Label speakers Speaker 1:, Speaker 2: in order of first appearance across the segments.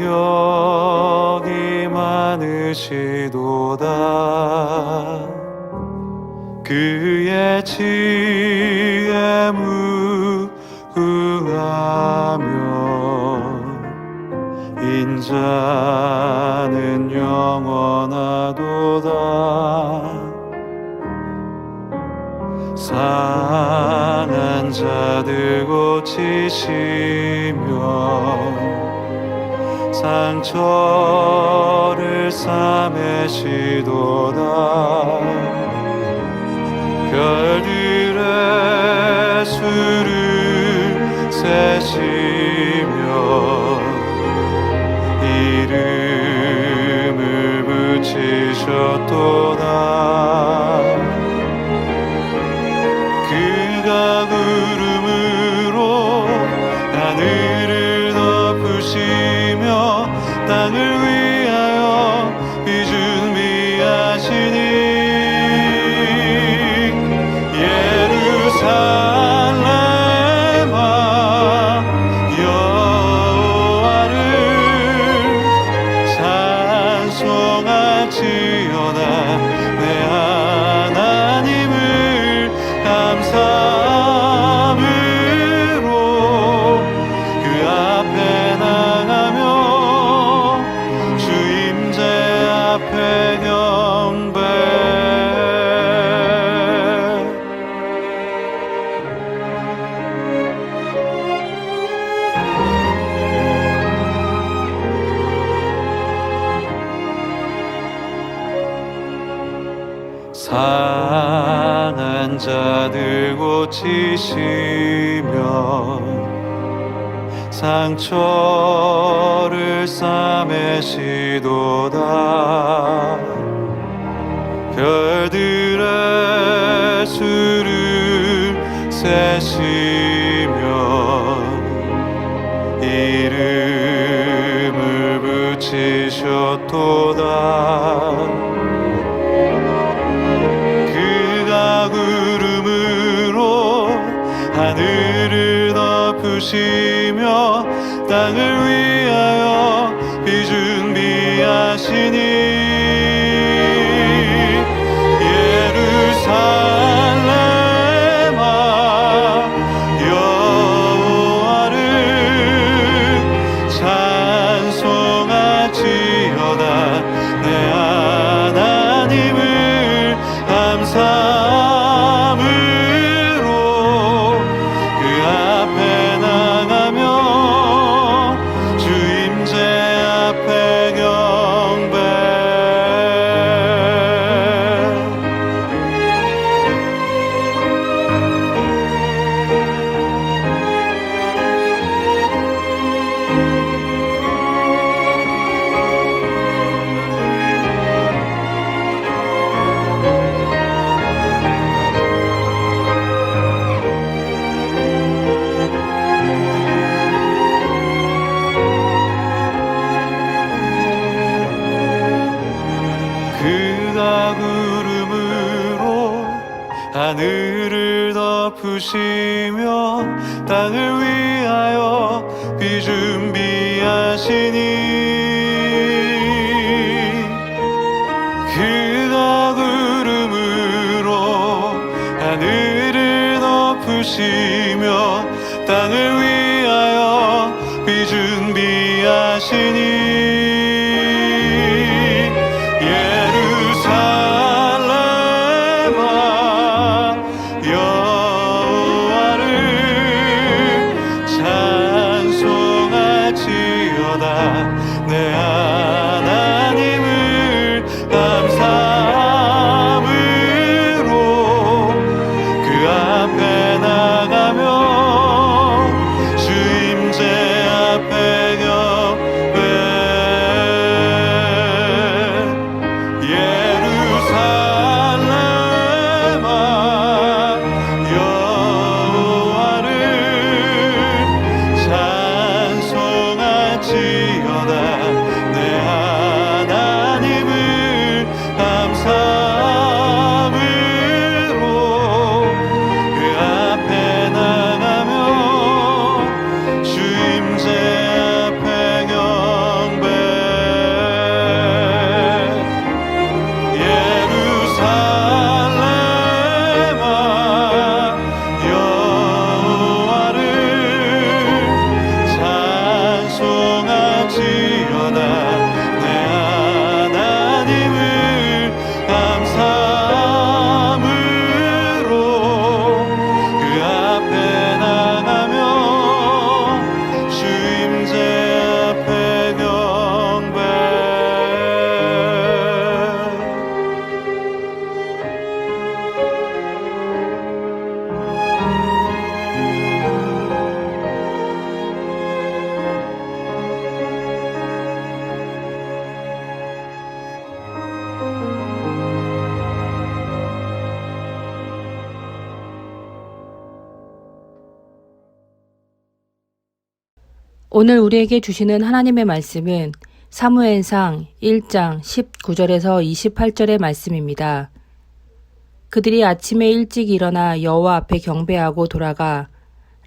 Speaker 1: 능력이 많으시도다. 그의 지혜 무궁하며 인자는 영원하도다. 상한 자들 고치시며 상처를 싸매시도다. 별들의 수를 세시며 이름을 붙이셨도다. 그가 구름으로 하늘을 덮으시며 땅을 위하여 비 준비하시니 예루살렘아 여호와를 찬송할지어다. 내 하나님을 감사함으로 그 앞에 나가며 주 임재 앞에 경배. 상한 자들 고치시며 상처를 싸매시도다. 별들의 수를 세시며 이름을 붙이셨도다. 구름으로 하늘을 덮으시며 땅을 위하여 비 준비하시니 예루살렘아 여호와를 찬송할지어다. 내 하나님을 감사함으로 그 앞에 나가며 주 임재 앞에 경배. 그가 구름으로 하늘을 덮으시며 땅을 위하여 비 준비하시니 그가 구름으로 하늘을 덮으시며 땅을 위하여 비 준비하시니 내 하나님을 감사함으로 그 앞에 나가며 주 임재 앞에 경배. 예루살렘아 여호와를 찬송할지어다. 내
Speaker 2: 오늘 우리에게 주시는 하나님의 말씀은 사무엘상 1장 19절에서 28절의 말씀입니다. 그들이 아침에 일찍 일어나 여호와 앞에 경배하고 돌아가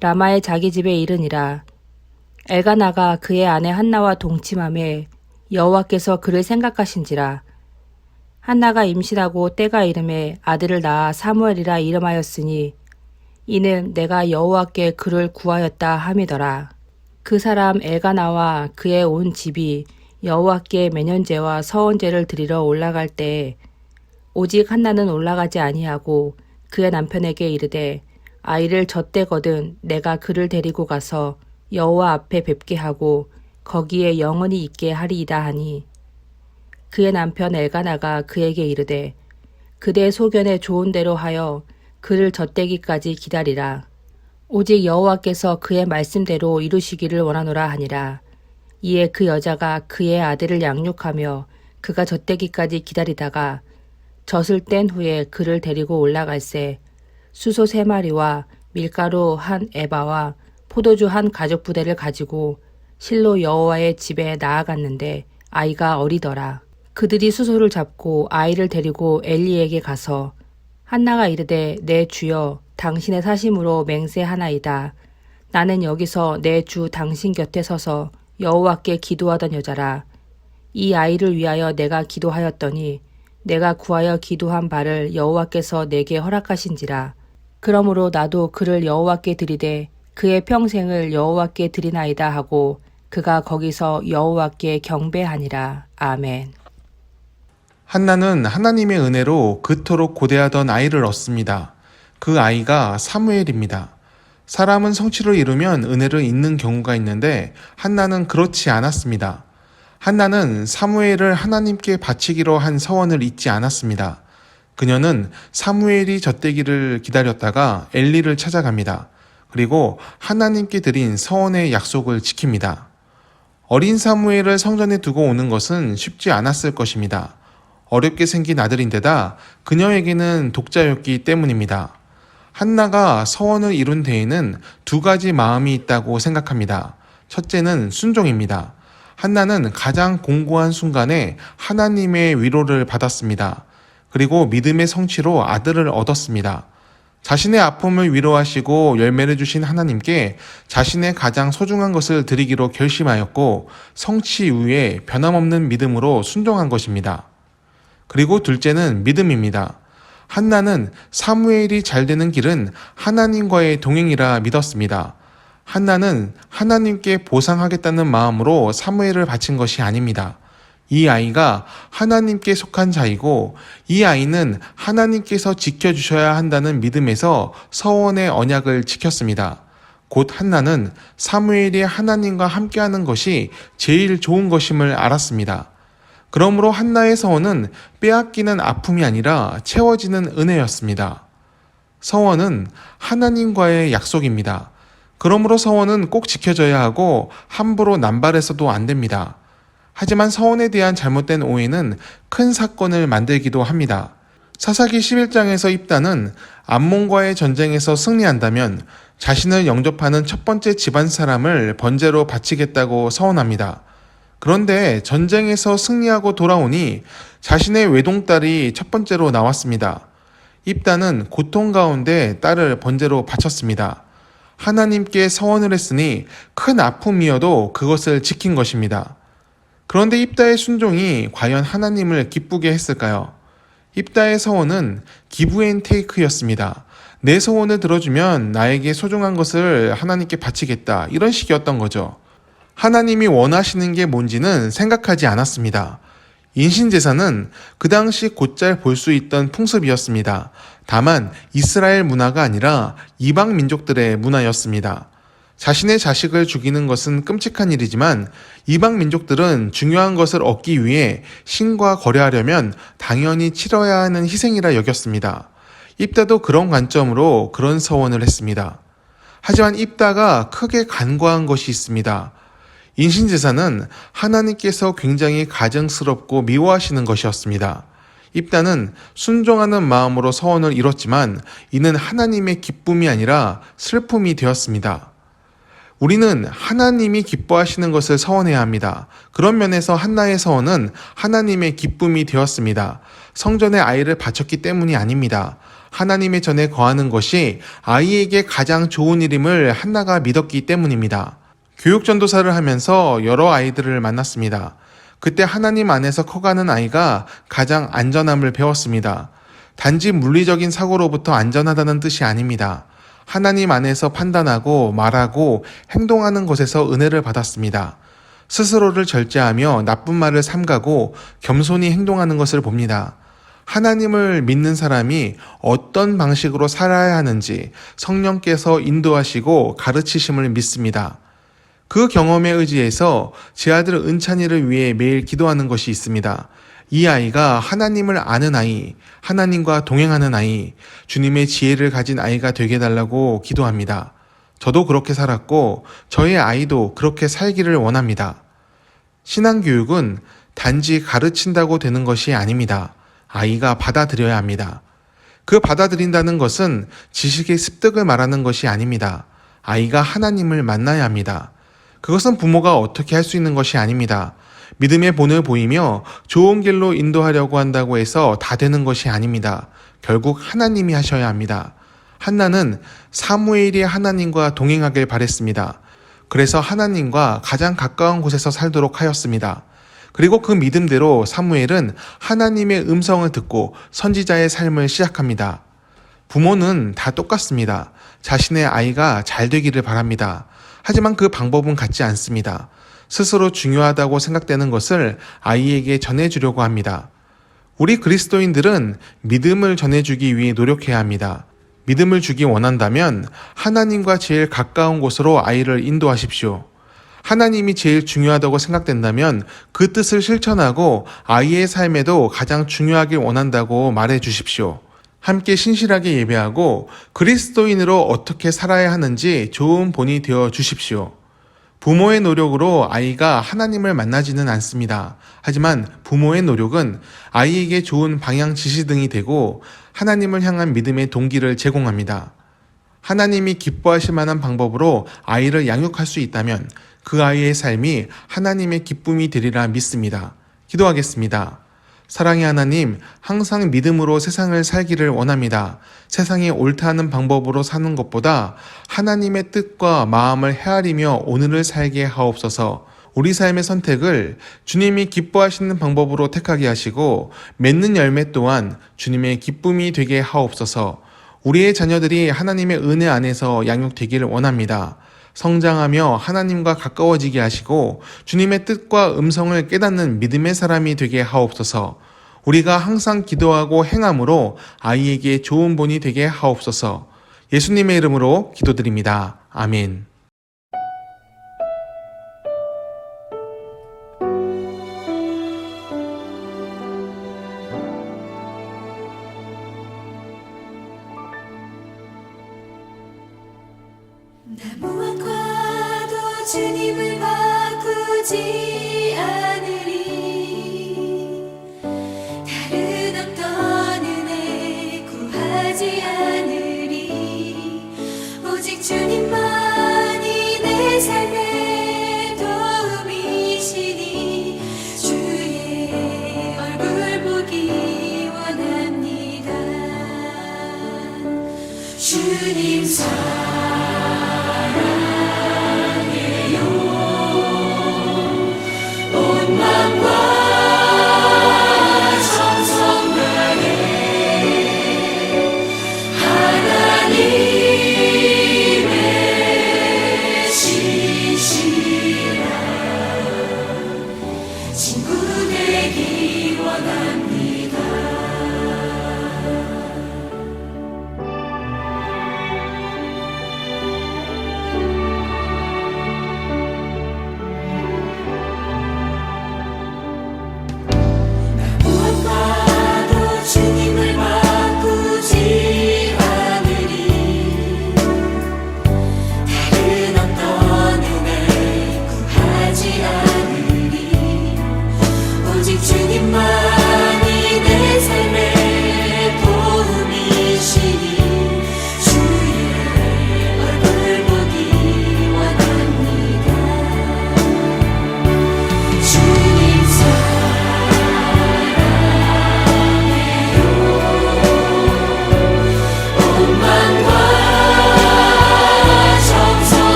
Speaker 2: 라마의 자기 집에 이르니라. 엘가나가 그의 아내 한나와 동침하매 여호와께서 그를 생각하신지라. 한나가 임신하고 때가 이름에 아들을 낳아 사무엘이라 이름하였으니 이는 내가 여호와께 그를 구하였다 함이더라. 그 사람 엘가나와 그의 온 집이 여호와께 매년제와 서원제를 드리러 올라갈 때에 오직 한나는 올라가지 아니하고 그의 남편에게 이르되 아이를 젖대거든 내가 그를 데리고 가서 여호와 앞에 뵙게 하고 거기에 영원히 있게 하리이다 하니 그의 남편 엘가나가 그에게 이르되 그대 소견에 좋은 대로 하여 그를 젖대기까지 기다리라. 오직 여호와께서 그의 말씀대로 이루시기를 원하노라 하니라. 이에 그 여자가 그의 아들을 양육하며 그가 젖대기까지 기다리다가 젖을 뗀 후에 그를 데리고 올라갈새 수소 3마리와 밀가루 1에바와 포도주 1가죽부대를 가지고 실로 여호와의 집에 나아갔는데 아이가 어리더라. 그들이 수소를 잡고 아이를 데리고 엘리에게 가서 한나가 이르되 내 주여 당신의 사심으로 맹세하나이다. 나는 여기서 내 주 당신 곁에 서서 여호와께 기도하던 여자라. 이 아이를 위하여 내가 기도하였더니 내가 구하여 기도한 바를 여호와께서 내게 허락하신지라. 그러므로 나도 그를 여호와께 드리되 그의 평생을 여호와께 드리나이다 하고 그가 거기서 여호와께 경배하니라. 아멘.
Speaker 3: 한나는 하나님의 은혜로 그토록 고대하던 아이를 얻습니다. 그 아이가 사무엘입니다. 사람은 성취를 이루면 은혜를 잊는 경우가 있는데 한나는 그렇지 않았습니다. 한나는 사무엘을 하나님께 바치기로 한 서원을 잊지 않았습니다. 그녀는 사무엘이 젖대기를 기다렸다가 엘리를 찾아갑니다. 그리고 하나님께 드린 서원의 약속을 지킵니다. 어린 사무엘을 성전에 두고 오는 것은 쉽지 않았을 것입니다. 어렵게 생긴 아들인데다 그녀에게는 독자였기 때문입니다. 한나가 서원을 이룬 데에는 2가지 마음이 있다고 생각합니다. 첫째는 순종입니다. 한나는 가장 공고한 순간에 하나님의 위로를 받았습니다. 그리고 믿음의 성취로 아들을 얻었습니다. 자신의 아픔을 위로하시고 열매를 주신 하나님께 자신의 가장 소중한 것을 드리기로 결심하였고 성취 이후에 변함없는 믿음으로 순종한 것입니다. 그리고 둘째는 믿음입니다. 한나는 사무엘이 잘 되는 길은 하나님과의 동행이라 믿었습니다. 한나는 하나님께 보상하겠다는 마음으로 사무엘을 바친 것이 아닙니다. 이 아이가 하나님께 속한 자이고 이 아이는 하나님께서 지켜주셔야 한다는 믿음에서 서원의 언약을 지켰습니다. 곧 한나는 사무엘이 하나님과 함께하는 것이 제일 좋은 것임을 알았습니다. 그러므로 한나의 서원은 빼앗기는 아픔이 아니라 채워지는 은혜였습니다. 서원은 하나님과의 약속입니다. 그러므로 서원은 꼭 지켜져야 하고 함부로 남발해서도 안 됩니다. 하지만 서원에 대한 잘못된 오해는 큰 사건을 만들기도 합니다. 사사기 11장에서 입다는 암몬과의 전쟁에서 승리한다면 자신을 영접하는 첫 번째 집안 사람을 번제로 바치겠다고 서원합니다. 그런데 전쟁에서 승리하고 돌아오니 자신의 외동딸이 첫 번째로 나왔습니다. 입다는 고통 가운데 딸을 번제로 바쳤습니다. 하나님께 서원을 했으니 큰 아픔이어도 그것을 지킨 것입니다. 그런데 입다의 순종이 과연 하나님을 기쁘게 했을까요? 입다의 서원은 기브 앤 테이크였습니다. 내 소원을 들어주면 나에게 소중한 것을 하나님께 바치겠다, 이런 식이었던 거죠. 하나님이 원하시는 게 뭔지는 생각하지 않았습니다. 인신제사는 그 당시 곧잘 볼 수 있던 풍습이었습니다. 다만 이스라엘 문화가 아니라 이방 민족들의 문화였습니다. 자신의 자식을 죽이는 것은 끔찍한 일이지만 이방 민족들은 중요한 것을 얻기 위해 신과 거래하려면 당연히 치러야 하는 희생이라 여겼습니다. 입다도 그런 관점으로 그런 서원을 했습니다. 하지만 입다가 크게 간과한 것이 있습니다. 인신제사는 하나님께서 굉장히 가증스럽고 미워하시는 것이었습니다. 입다는 순종하는 마음으로 서원을 이뤘지만 이는 하나님의 기쁨이 아니라 슬픔이 되었습니다. 우리는 하나님이 기뻐하시는 것을 서원해야 합니다. 그런 면에서 한나의 서원은 하나님의 기쁨이 되었습니다. 성전에 아이를 바쳤기 때문이 아닙니다. 하나님의 전에 거하는 것이 아이에게 가장 좋은 일임을 한나가 믿었기 때문입니다. 교육전도사를 하면서 여러 아이들을 만났습니다. 그때 하나님 안에서 커가는 아이가 가장 안전함을 배웠습니다. 단지 물리적인 사고로부터 안전하다는 뜻이 아닙니다. 하나님 안에서 판단하고 말하고 행동하는 것에서 은혜를 받았습니다. 스스로를 절제하며 나쁜 말을 삼가고 겸손히 행동하는 것을 봅니다. 하나님을 믿는 사람이 어떤 방식으로 살아야 하는지 성령께서 인도하시고 가르치심을 믿습니다. 그 경험에 의지해서 제 아들 은찬이를 위해 매일 기도하는 것이 있습니다. 이 아이가 하나님을 아는 아이, 하나님과 동행하는 아이, 주님의 지혜를 가진 아이가 되게 해달라고 기도합니다. 저도 그렇게 살았고 저의 아이도 그렇게 살기를 원합니다. 신앙교육은 단지 가르친다고 되는 것이 아닙니다. 아이가 받아들여야 합니다. 그 받아들인다는 것은 지식의 습득을 말하는 것이 아닙니다. 아이가 하나님을 만나야 합니다. 그것은 부모가 어떻게 할 수 있는 것이 아닙니다. 믿음의 본을 보이며 좋은 길로 인도하려고 한다고 해서 다 되는 것이 아닙니다. 결국 하나님이 하셔야 합니다. 한나는 사무엘이 하나님과 동행하길 바랬습니다. 그래서 하나님과 가장 가까운 곳에서 살도록 하였습니다. 그리고 그 믿음대로 사무엘은 하나님의 음성을 듣고 선지자의 삶을 시작합니다. 부모는 다 똑같습니다. 자신의 아이가 잘 되기를 바랍니다. 하지만 그 방법은 같지 않습니다. 스스로 중요하다고 생각되는 것을 아이에게 전해주려고 합니다. 우리 그리스도인들은 믿음을 전해주기 위해 노력해야 합니다. 믿음을 주기 원한다면 하나님과 제일 가까운 곳으로 아이를 인도하십시오. 하나님이 제일 중요하다고 생각된다면 그 뜻을 실천하고 아이의 삶에도 가장 중요하길 원한다고 말해 주십시오. 함께 신실하게 예배하고 그리스도인으로 어떻게 살아야 하는지 좋은 본이 되어 주십시오. 부모의 노력으로 아이가 하나님을 만나지는 않습니다. 하지만 부모의 노력은 아이에게 좋은 방향 지시등이 되고 하나님을 향한 믿음의 동기를 제공합니다. 하나님이 기뻐하실 만한 방법으로 아이를 양육할 수 있다면 그 아이의 삶이 하나님의 기쁨이 되리라 믿습니다. 기도하겠습니다. 사랑의 하나님, 항상 믿음으로 세상을 살기를 원합니다. 세상이 옳다 하는 방법으로 사는 것보다 하나님의 뜻과 마음을 헤아리며 오늘을 살게 하옵소서. 우리 삶의 선택을 주님이 기뻐하시는 방법으로 택하게 하시고 맺는 열매 또한 주님의 기쁨이 되게 하옵소서. 우리의 자녀들이 하나님의 은혜 안에서 양육되기를 원합니다. 성장하며 하나님과 가까워지게 하시고 주님의 뜻과 음성을 깨닫는 믿음의 사람이 되게 하옵소서. 우리가 항상 기도하고 행함으로 아이에게 좋은 본이 되게 하옵소서. 예수님의 이름으로 기도드립니다. 아멘.
Speaker 4: 나 무엇과도 주님을 바꾸지 않으리. 다른 어떤 은혜 구하지 않으리. 오직 주님만이 내 삶의 도움이시니 주의 얼굴 보기 원합니다. 주님 친구 되기 원합니다.